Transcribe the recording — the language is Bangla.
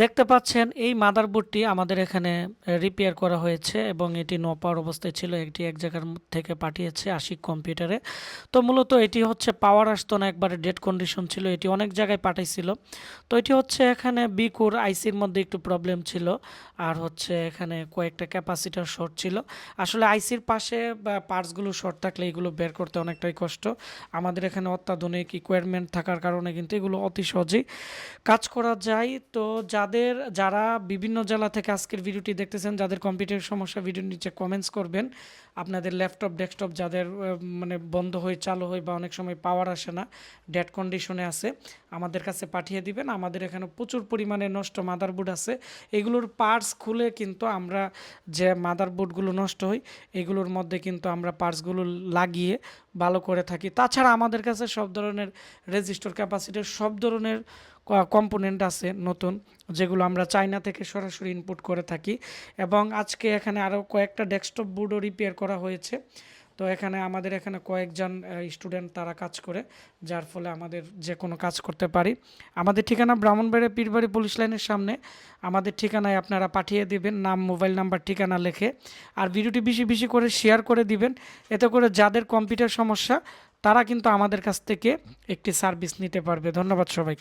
দেখতে পাচ্ছেন এই মাদারবোর্ডটি আমাদের এখানে রিপেয়ার করা হয়েছে এবং এটি নো পাওয়ার অবস্থায় ছিল। এটি এক জায়গার থেকে পাঠিয়েছে আশিক কম্পিউটারে। তো মূলত এটি হচ্ছে পাওয়ার আসতো না, একবারে ডেড কন্ডিশন ছিল। এটি অনেক জায়গায় পাঠাইছিল। তো এটি হচ্ছে এখানে বিকুর আইসির মধ্যে একটু প্রবলেম ছিল, আর হচ্ছে এখানে কয়েকটা ক্যাপাসিটার শর্ট ছিল। আসলে আইসির পাশে পার্টসগুলো শর্ট থাকলে এগুলো বের করতে অনেকটাই কষ্ট। আমাদের এখানে অত্যাধুনিক ইকুইপমেন্ট থাকার কারণে কিন্তু এগুলো অতি সহজেই কাজ করা যায়। তো যারা বিভিন্ন জেলা থেকে আজকের ভিডিওটি দেখতেছেন, যাদের কম্পিউটার সমস্যা, ভিডিওর নিচে কমেন্টস করবেন। আপনাদের ল্যাপটপ ডেস্কটপ যাদের মানে বন্ধ হয়ে চালু হয় বা অনেক সময় পাওয়ার আসে না, ডেড কন্ডিশনে আছে, আমাদের কাছে পাঠিয়ে দিবেন। আমাদের এখানে প্রচুর পরিমাণে নষ্ট মাদারবোর্ড আছে। এগুলোর পার্টস খুলে কিন্তু আমরা, যে মাদারবোর্ডগুলো নষ্ট হয় এগুলোর মধ্যে কিন্তু আমরা পার্টসগুলো লাগিয়ে ভালো করে থাকি। তাছাড়া আমাদের কাছে সব ধরনের রেজিস্টর, ক্যাপাসিটর, সব ধরনের কম্পোনেন্ট আছে নতুন, যেগুলো আমরা চায়না থেকে সরাসরি ইনপুট করে থাকি। এবং আজকে এখানে আরও কয়েকটা ডেস্কটপ বোর্ডও রিপেয়ার করা হয়েছে। তো এখানে আমাদের এখানে কয়েকজন স্টুডেন্ট তারা কাজ করে, যার ফলে আমাদের যে কোনো কাজ করতে পারি। আমাদের ঠিকানা ব্রাহ্মণবাড়িয়া পীরবাড়ি পুলিশ লাইনের সামনে। আমাদের ঠিকানায় আপনারা পাঠিয়ে দিবেন নাম, মোবাইল নাম্বার, ঠিকানা লিখে। আর ভিডিওটি বেশি বেশি করে শেয়ার করে দিবেন, এতে করে যাদের কম্পিউটার সমস্যা তারা কিন্তু আমাদের কাছ থেকে একটি সার্ভিস নিতে পারবে। ধন্যবাদ সবাই।